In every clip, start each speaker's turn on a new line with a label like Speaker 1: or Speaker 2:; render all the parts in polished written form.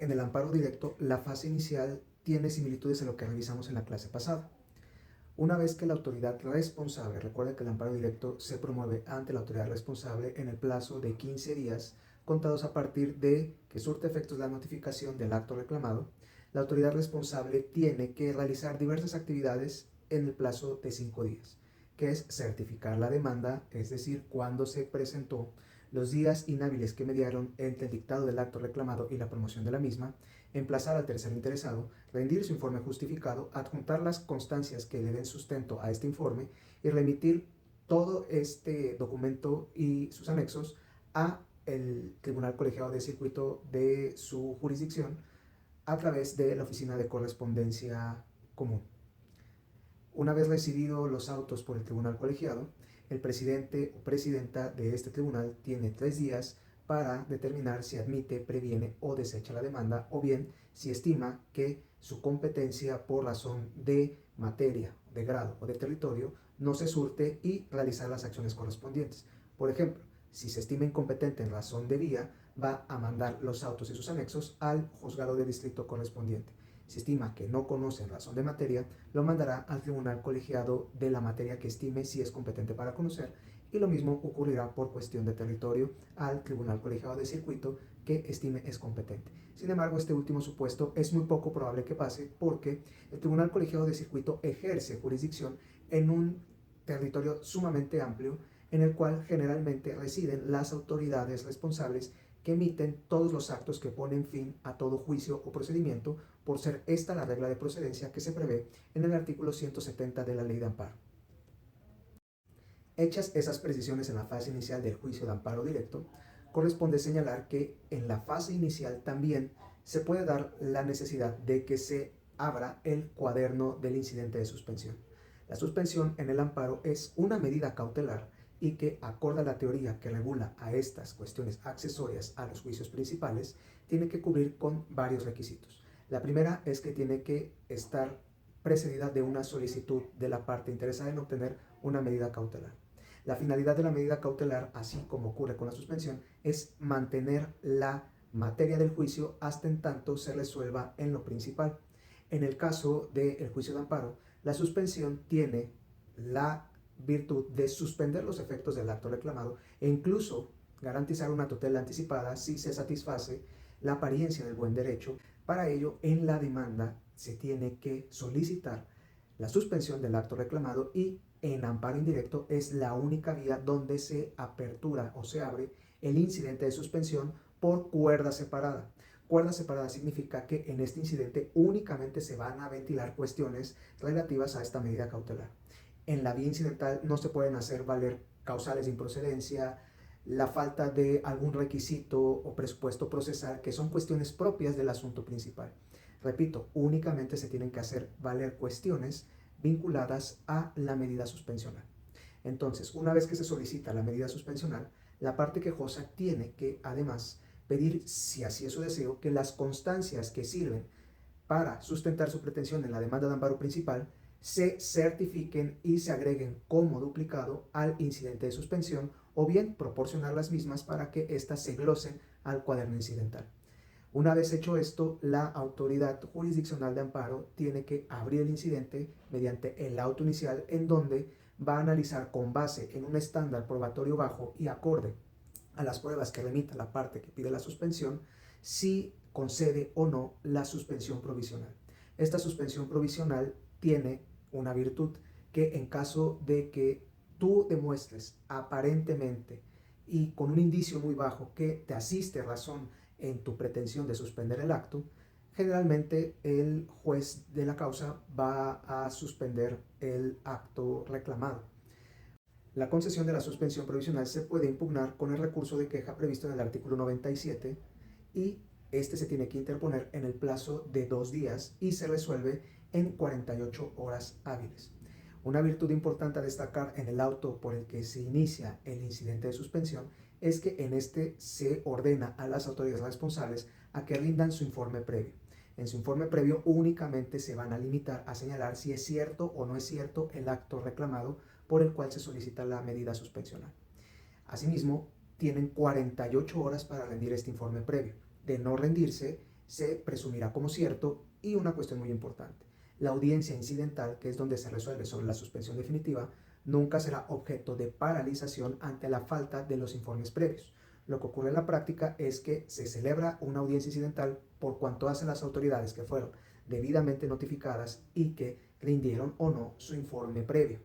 Speaker 1: En el amparo directo, la fase inicial tiene similitudes en lo que revisamos en la clase pasada. Una vez que la autoridad responsable, recuerda que el amparo directo se promueve ante la autoridad responsable en el plazo de 15 días, contados a partir de que surte efectos la notificación del acto reclamado, la autoridad responsable tiene que realizar diversas actividades en el plazo de 5 días, que es certificar la demanda, es decir, cuándo se presentó, los días inhábiles que mediaron entre el dictado del acto reclamado y la promoción de la misma, emplazar al tercero interesado, rendir su informe justificado, adjuntar las constancias que le den sustento a este informe y remitir todo este documento y sus anexos a el Tribunal Colegiado de Circuito de su jurisdicción a través de la Oficina de Correspondencia Común. Una vez recibidos los autos por el tribunal colegiado, el presidente o presidenta de este tribunal tiene 3 días para determinar si admite, previene o desecha la demanda, o bien si estima que su competencia por razón de materia, de grado o de territorio no se surte y realizar las acciones correspondientes. Por ejemplo, si se estima incompetente en razón de vía, va a mandar los autos y sus anexos al juzgado de distrito correspondiente. Si estima que no conoce en razón de materia, lo mandará al tribunal colegiado de la materia que estime si es competente para conocer, y lo mismo ocurrirá por cuestión de territorio al tribunal colegiado de circuito que estime es competente. Sin embargo, este último supuesto es muy poco probable que pase porque el tribunal colegiado de circuito ejerce jurisdicción en un territorio sumamente amplio en el cual generalmente residen las autoridades responsables que emiten todos los actos que ponen fin a todo juicio o procedimiento, por ser esta la regla de procedencia que se prevé en el artículo 170 de la Ley de Amparo. Hechas esas precisiones en la fase inicial del juicio de amparo directo, corresponde señalar que en la fase inicial también se puede dar la necesidad de que se abra el cuaderno del incidente de suspensión. La suspensión en el amparo es una medida cautelar y que, acorde a la teoría que regula a estas cuestiones accesorias a los juicios principales, tiene que cubrir con varios requisitos. La primera es que tiene que estar precedida de una solicitud de la parte interesada en obtener una medida cautelar. La finalidad de la medida cautelar, así como ocurre con la suspensión, es mantener la materia del juicio hasta en tanto se resuelva en lo principal. En el caso del juicio de amparo, la suspensión tiene la virtud de suspender los efectos del acto reclamado e incluso garantizar una tutela anticipada si se satisface la apariencia del buen derecho. Para ello, en la demanda se tiene que solicitar la suspensión del acto reclamado y en amparo indirecto es la única vía donde se apertura o se abre el incidente de suspensión por cuerda separada. Cuerda separada significa que en este incidente únicamente se van a ventilar cuestiones relativas a esta medida cautelar. En la vía incidental no se pueden hacer valer causales de improcedencia, la falta de algún requisito o presupuesto procesal, que son cuestiones propias del asunto principal. Repito, únicamente se tienen que hacer valer cuestiones vinculadas a la medida suspensional. Entonces, una vez que se solicita la medida suspensional, la parte quejosa tiene que, además, pedir, si así es su deseo, que las constancias que sirven para sustentar su pretensión en la demanda de amparo principal se certifiquen y se agreguen como duplicado al incidente de suspensión, o bien proporcionar las mismas para que éstas se glosen al cuaderno incidental. Una vez hecho esto, la autoridad jurisdiccional de amparo tiene que abrir el incidente mediante el auto inicial, en donde va a analizar con base en un estándar probatorio bajo y acorde a las pruebas que remita la parte que pide la suspensión, si concede o no la suspensión provisional. Esta suspensión provisional tiene una virtud, que en caso de que tú demuestres aparentemente y con un indicio muy bajo que te asiste razón en tu pretensión de suspender el acto, generalmente el juez de la causa va a suspender el acto reclamado. La concesión de la suspensión provisional se puede impugnar con el recurso de queja previsto en el artículo 97 y este se tiene que interponer en el plazo de 2 días y se resuelve en 48 horas hábiles. Una virtud importante a destacar en el auto por el que se inicia el incidente de suspensión es que en este se ordena a las autoridades responsables a que rindan su informe previo. En su informe previo únicamente se van a limitar a señalar si es cierto o no es cierto el acto reclamado por el cual se solicita la medida suspensional. Asimismo, tienen 48 horas para rendir este informe previo. De no rendirse, se presumirá como cierto. Y una cuestión muy importante: la audiencia incidental, que es donde se resuelve sobre la suspensión definitiva, nunca será objeto de paralización ante la falta de los informes previos. Lo que ocurre en la práctica es que se celebra una audiencia incidental por cuanto hacen las autoridades que fueron debidamente notificadas y que rindieron o no su informe previo.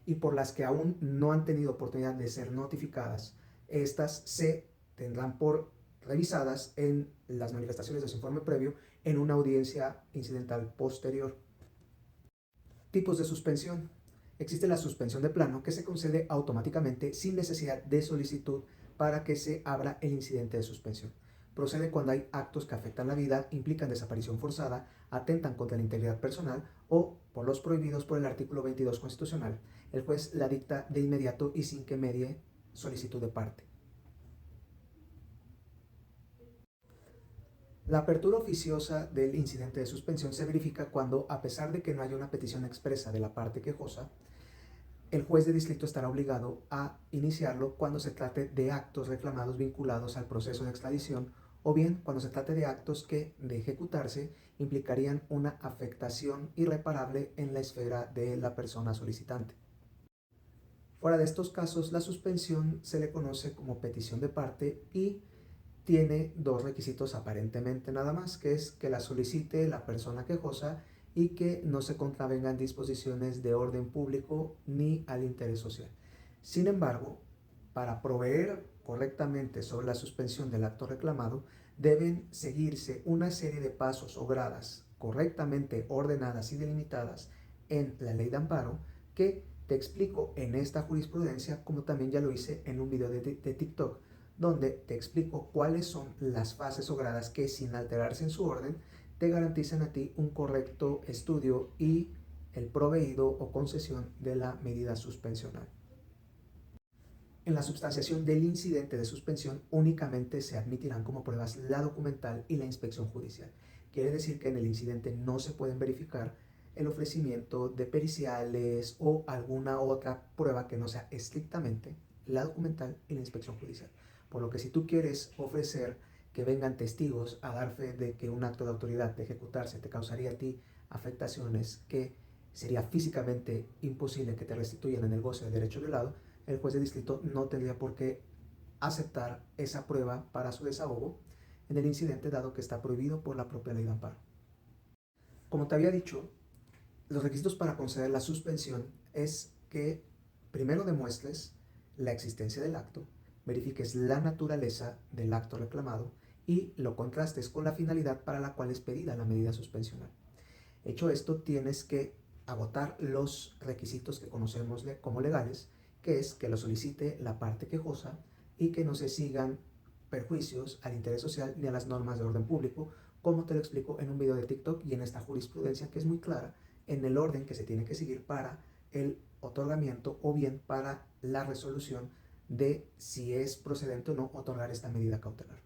Speaker 1: Y por las que aún no han tenido oportunidad de ser notificadas, estas se tendrán por revisadas en las manifestaciones de su informe previo en una audiencia incidental posterior. Tipos de suspensión. Existe la suspensión de plano, que se concede automáticamente sin necesidad de solicitud para que se abra el incidente de suspensión. Procede cuando hay actos que afectan la vida, implican desaparición forzada, atentan contra la integridad personal o por los prohibidos por el artículo 22 constitucional. El juez la dicta de inmediato y sin que medie solicitud de parte. La apertura oficiosa del incidente de suspensión se verifica cuando, a pesar de que no haya una petición expresa de la parte quejosa, el juez de distrito estará obligado a iniciarlo cuando se trate de actos reclamados vinculados al proceso de extradición, o bien cuando se trate de actos que, de ejecutarse, implicarían una afectación irreparable en la esfera de la persona solicitante. Fuera de estos casos, la suspensión se le conoce como petición de parte y tiene dos requisitos aparentemente nada más, que es que la solicite la persona quejosa y que no se contravengan disposiciones de orden público ni al interés social. Sin embargo, para proveer correctamente sobre la suspensión del acto reclamado, deben seguirse una serie de pasos o gradas correctamente ordenadas y delimitadas en la ley de amparo, que te explico en esta jurisprudencia, como también ya lo hice en un video de TikTok, donde te explico cuáles son las fases o gradas que, sin alterarse en su orden, te garantizan a ti un correcto estudio y el proveído o concesión de la medida suspensional. En la substanciación del incidente de suspensión únicamente se admitirán como pruebas la documental y la inspección judicial. Quiere decir que en el incidente no se pueden verificar el ofrecimiento de periciales o alguna otra prueba que no sea estrictamente la documental y la inspección judicial. Por lo que si tú quieres ofrecer que vengan testigos a dar fe de que un acto de autoridad de ejecutarse te causaría a ti afectaciones que sería físicamente imposible que te restituyan en el goce de derecho violado, el juez de distrito no tendría por qué aceptar esa prueba para su desahogo en el incidente, dado que está prohibido por la propia ley de amparo. Como te había dicho, los requisitos para conceder la suspensión es que primero demuestres la existencia del acto, verifiques la naturaleza del acto reclamado y lo contrastes con la finalidad para la cual es pedida la medida suspensional. Hecho esto, tienes que agotar los requisitos que conocemos como legales, que es que lo solicite la parte quejosa y que no se sigan perjuicios al interés social ni a las normas de orden público, como te lo explico en un video de TikTok y en esta jurisprudencia, que es muy clara en el orden que se tiene que seguir para el otorgamiento o bien para la resolución de si es procedente o no otorgar esta medida cautelar.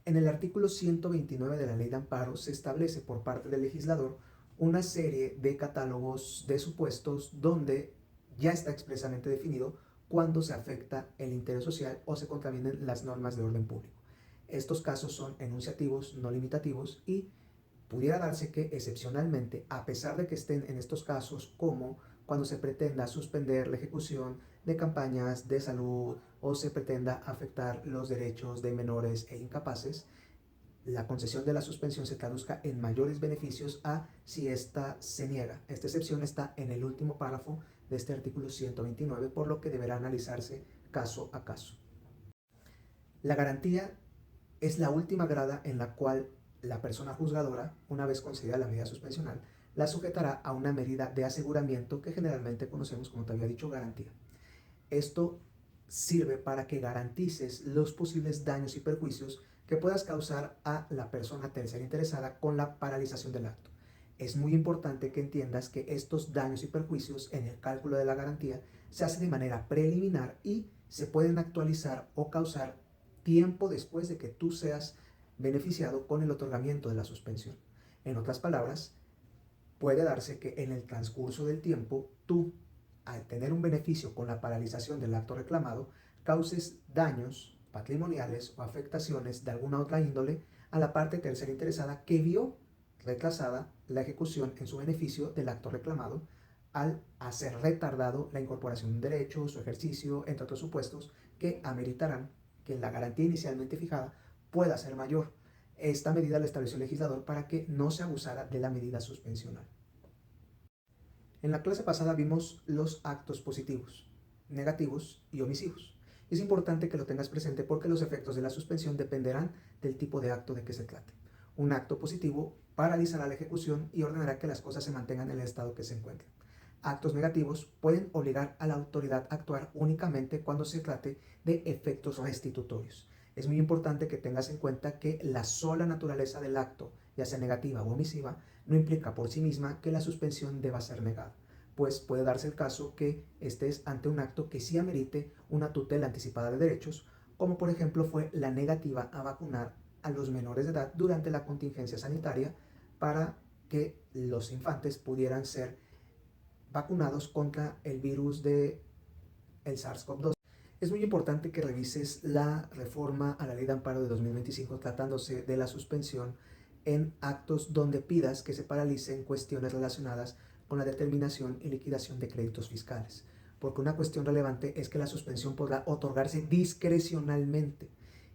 Speaker 1: En el artículo 129 de la Ley de Amparo se establece por parte del legislador una serie de catálogos de supuestos donde ya está expresamente definido cuando se afecta el interés social o se contravienen las normas de orden público. Estos casos son enunciativos, no limitativos, y pudiera darse que excepcionalmente, a pesar de que estén en estos casos, como cuando se pretenda suspender la ejecución de campañas de salud o se pretenda afectar los derechos de menores e incapaces, la concesión de la suspensión se traduzca en mayores beneficios a si esta se niega. Esta excepción está en el último párrafo de este artículo 129, por lo que deberá analizarse caso a caso. La garantía es la última grada en la cual la persona juzgadora, una vez concedida la medida suspensional, la sujetará a una medida de aseguramiento que generalmente conocemos, como te había dicho, garantía. Esto sirve para que garantices los posibles daños y perjuicios que puedas causar a la persona tercera interesada con la paralización del acto. Es muy importante que entiendas que estos daños y perjuicios en el cálculo de la garantía se hacen de manera preliminar y se pueden actualizar o causar tiempo después de que tú seas beneficiado con el otorgamiento de la suspensión. En otras palabras, puede darse que en el transcurso del tiempo tú, al tener un beneficio con la paralización del acto reclamado, causes daños patrimoniales o afectaciones de alguna otra índole a la parte tercera interesada que vio retrasada la ejecución en su beneficio del acto reclamado al hacer retardado la incorporación de un derecho, su ejercicio, entre otros supuestos que ameritarán que la garantía inicialmente fijada pueda ser mayor. Esta medida la estableció el legislador para que no se abusara de la medida suspensional. En la clase pasada vimos los actos positivos, negativos y omisivos. Es importante que lo tengas presente porque los efectos de la suspensión dependerán del tipo de acto de que se trate. Un acto positivo paralizará la ejecución y ordenará que las cosas se mantengan en el estado que se encuentran. Actos negativos pueden obligar a la autoridad a actuar únicamente cuando se trate de efectos restitutorios. Es muy importante que tengas en cuenta que la sola naturaleza del acto, ya sea negativa o omisiva, no implica por sí misma que la suspensión deba ser negada, pues puede darse el caso que estés ante un acto que sí amerite una tutela anticipada de derechos, como por ejemplo fue la negativa a vacunar a los menores de edad durante la contingencia sanitaria para que los infantes pudieran ser vacunados contra el virus de el SARS-CoV-2. Es muy importante que revises la reforma a la Ley de Amparo de 2025 tratándose de la suspensión en actos donde pidas que se paralicen cuestiones relacionadas con la determinación y liquidación de créditos fiscales. Porque una cuestión relevante es que la suspensión podrá otorgarse discrecionalmente.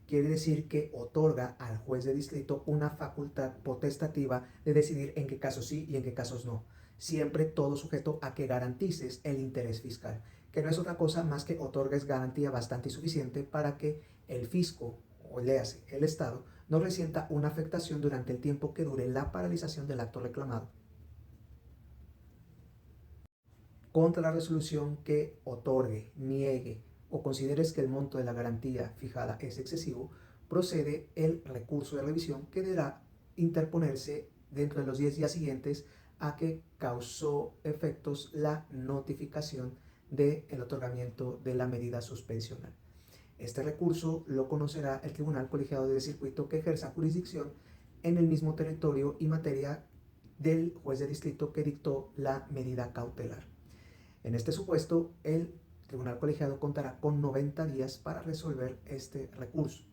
Speaker 1: Quiere decir que otorga al juez de distrito una facultad potestativa de decidir en qué casos sí y en qué casos no. Siempre todo sujeto a que garantices el interés fiscal, que no es otra cosa más que otorgues garantía bastante y suficiente para que el fisco, o léase el Estado, no resienta una afectación durante el tiempo que dure la paralización del acto reclamado. Contra la resolución que otorgue, niegue o consideres que el monto de la garantía fijada es excesivo, procede el recurso de revisión que deberá interponerse dentro de los 10 días siguientes a que causó efectos la notificación del otorgamiento de la medida suspensional. Este recurso lo conocerá el Tribunal Colegiado de Circuito que ejerza jurisdicción en el mismo territorio y materia del juez de distrito que dictó la medida cautelar. En este supuesto, el Tribunal Colegiado contará con 90 días para resolver este recurso.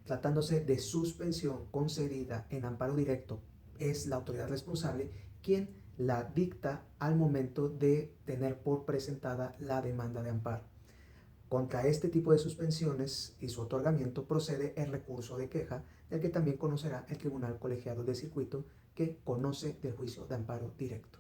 Speaker 1: Tratándose de suspensión concedida en amparo directo, es la autoridad responsable quien la dicta al momento de tener por presentada la demanda de amparo. Contra este tipo de suspensiones y su otorgamiento procede el recurso de queja, del que también conocerá el Tribunal Colegiado de Circuito, que conoce del juicio de amparo directo.